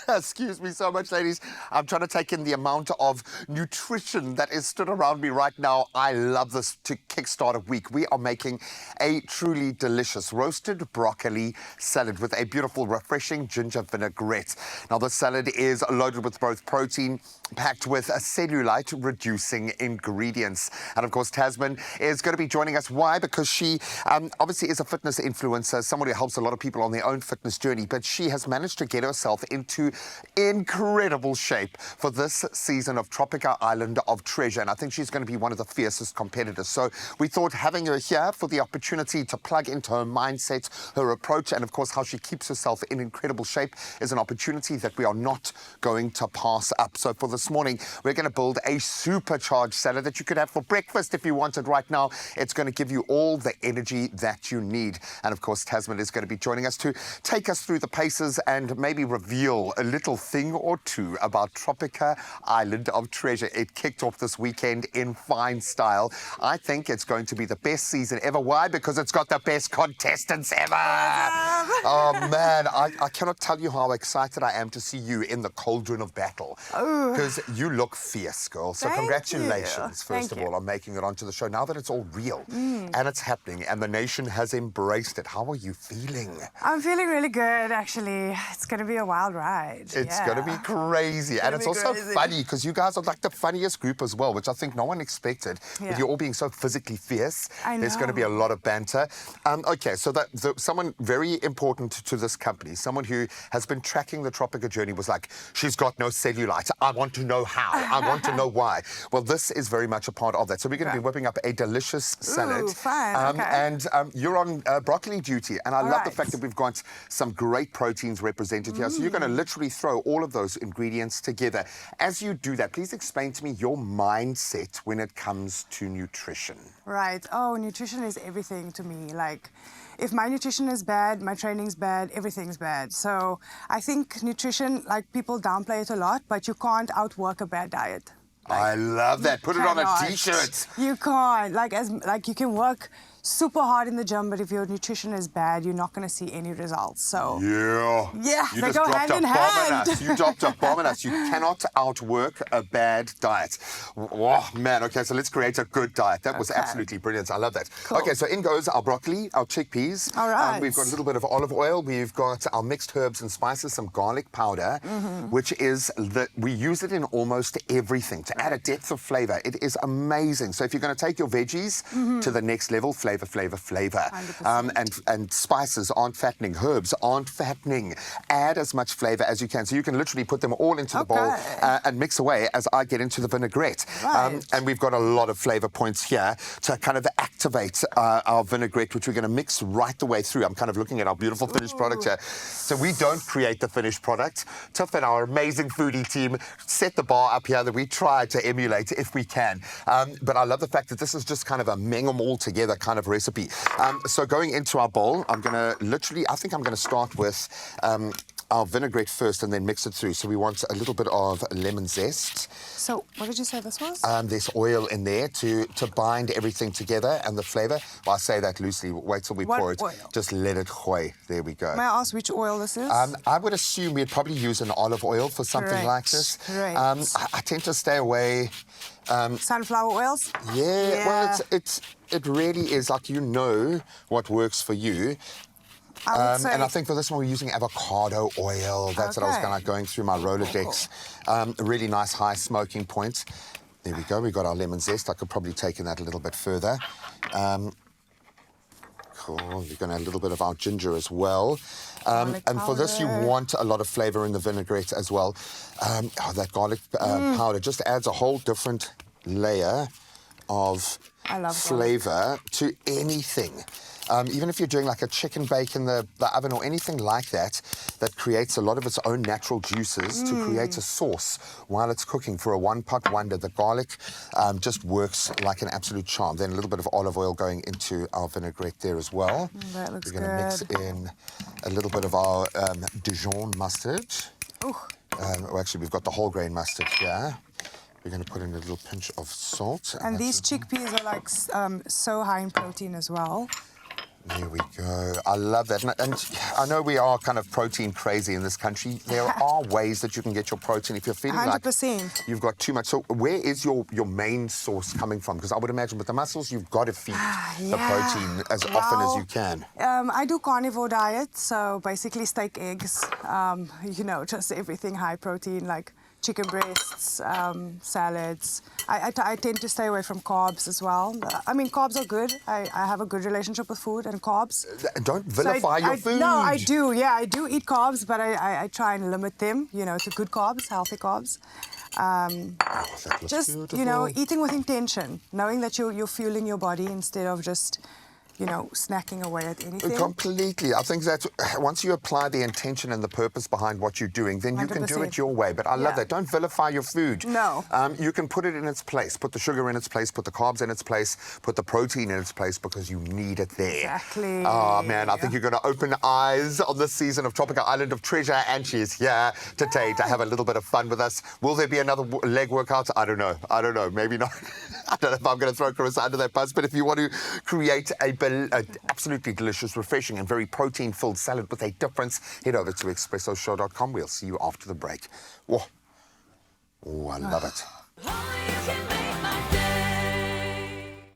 Excuse me so much, ladies. I'm trying to take in the amount of nutrition that is stood around me right now. I love this to kickstart a week. We are making a truly delicious roasted broccoli salad with a beautiful, refreshing ginger vinaigrette. Now, the salad is loaded with both protein, packed with cellulite-reducing ingredients. And, of course, Tasman is going to be joining us. Why? Because she obviously is a fitness influencer, someone who helps a lot of people on their own fitness journey, but she has managed to get herself into incredible shape for this season of Tropica Island of Treasure, and I think she's going to be one of the fiercest competitors. So we thought having her here for the opportunity to plug into her mindset, her approach, and of course how she keeps herself in incredible shape is an opportunity that we are not going to pass up. So for this morning, we're going to build a supercharged salad that you could have for breakfast if you wanted right now. It's going to give you all the energy that you need. And of course, Tasman is going to be joining us to take us through the paces and maybe reveal a little thing or two about Tropica Island of Treasure. It kicked off this weekend in fine style. I think it's going to be the best season ever. Why? Because it's got the best contestants ever. Oh, man, I cannot tell you how excited I am to see you in the cauldron of battle. Because you look fierce, girl. So congratulations, first of all, on making it onto the show. Now that it's all real and it's happening and the nation has embraced it, how are you feeling? I'm feeling really good, actually. It's going to be a wild ride. It's going to be crazy. And it's also funny because you guys are like the funniest group as well, which I think no one expected. With you all being so physically fierce, there's going to be a lot of banter. Okay, so someone very important to this company, someone who has been tracking the Tropica journey was like, she's got no cellulite. I want to know how. I want to know why. Well, this is very much a part of that. So we're going to be whipping up a delicious salad. Ooh, fun. And you're on broccoli duty. And I love the fact that we've got some great proteins represented here. So you're going to literally throw all of those ingredients together. As you do that, please explain to me your mindset when it comes to nutrition. Right. Oh, nutrition is everything to me. Like, if my nutrition is bad, my training's bad, everything's bad. So I think nutrition, like, people downplay it a lot, but you can't outwork a bad diet. Like, I love that. Put it on a T-shirt. You can't. Like you can work super hard in the gym, but if your nutrition is bad, you're not going to see any results. So yeah, they go hand in hand. You dropped a bomb on us. You cannot outwork a bad diet. Oh, man. Okay, so let's create a good diet. That was absolutely brilliant. I love that. Cool. Okay, so in goes our broccoli, our chickpeas. All right. We've got a little bit of olive oil. We've got our mixed herbs and spices, some garlic powder, which is we use it in almost everything to add a depth of flavor. It is amazing. So if you're going to take your veggies to the next level, flavor. And spices aren't fattening. Herbs aren't fattening. Add as much flavor as you can. So you can literally put them all into the bowl and mix away as I get into the vinaigrette. And we've got a lot of flavor points here to kind of activate our vinaigrette, which we're going to mix right the way through. I'm kind of looking at our beautiful finished product here. So we don't create the finished product. Tiff and our amazing foodie team set the bar up here that we try to emulate if we can. But I love the fact that this is just kind of a meng them all together kind of recipe. So going into our bowl, I'm going to I think I'm going to start with our vinaigrette first and then mix it through. So we want a little bit of lemon zest. So what did you say this was? There's oil in there to bind everything together and the flavor. Well, I say that loosely. Wait till we pour it. Oil? Just let it hoy. There we go. May I ask which oil this is? I would assume we'd probably use an olive oil for something like this. I tend to stay away. Sunflower oils? Yeah. Well, it really is like you know what works for you. And I think for this one, we're using avocado oil. That's what I was kind of going through my Rolodex. A really nice high smoking point. There we go. We've got our lemon zest. I could probably take in that a little bit further. Cool. We're going to add a little bit of our ginger as well. And for this, you want a lot of flavor in the vinaigrette as well. That garlic powder just adds a whole different layer of flavor to anything. Even if you're doing like a chicken bake in the oven or anything like that, that creates a lot of its own natural juices to create a sauce while it's cooking for a one-pot wonder. The garlic just works like an absolute charm. Then a little bit of olive oil going into our vinaigrette there as well. That looks good. We're going to mix in a little bit of our Dijon mustard. Actually, we've got the whole grain mustard here. We're going to put in a little pinch of salt. And these chickpeas are like so high in protein as well. There we go. I love that. And I know we are kind of protein crazy in this country. There are ways that you can get your protein if you're feeling 100%. like you've got too much. So where is your main source coming from? Because I would imagine with the mussels, you've got to feed the protein as often as you can. I do carnivore diet, so basically steak, eggs, you know, just everything high protein, like chicken breasts, salads. I tend to stay away from carbs as well. I mean, carbs are good. I have a good relationship with food and carbs. Don't vilify your food. No, I do. Yeah, I do eat carbs, but I try and limit them, you know, to good carbs, healthy carbs. Just, beautiful. you know, eating with intention, knowing that you're fueling your body instead of just, you know, snacking away at anything. Completely. I think that once you apply the intention and the purpose behind what you're doing, then you can do it your way. But I love that. Don't vilify your food. No. You can put it in its place. Put the sugar in its place. Put the carbs in its place. Put the protein in its place because you need it there. Exactly. Oh, man. I think you're going to open eyes on this season of Tropical Island of Treasure. And she's here today to have a little bit of fun with us. Will there be another leg workout? I don't know. I don't know. Maybe not. I don't know if I'm going to throw Carissa under that bus. But if you want to create a absolutely delicious, refreshing and very protein-filled salad with a difference, head over to expressoshow.com. We'll see you after the break. Oh, I love it.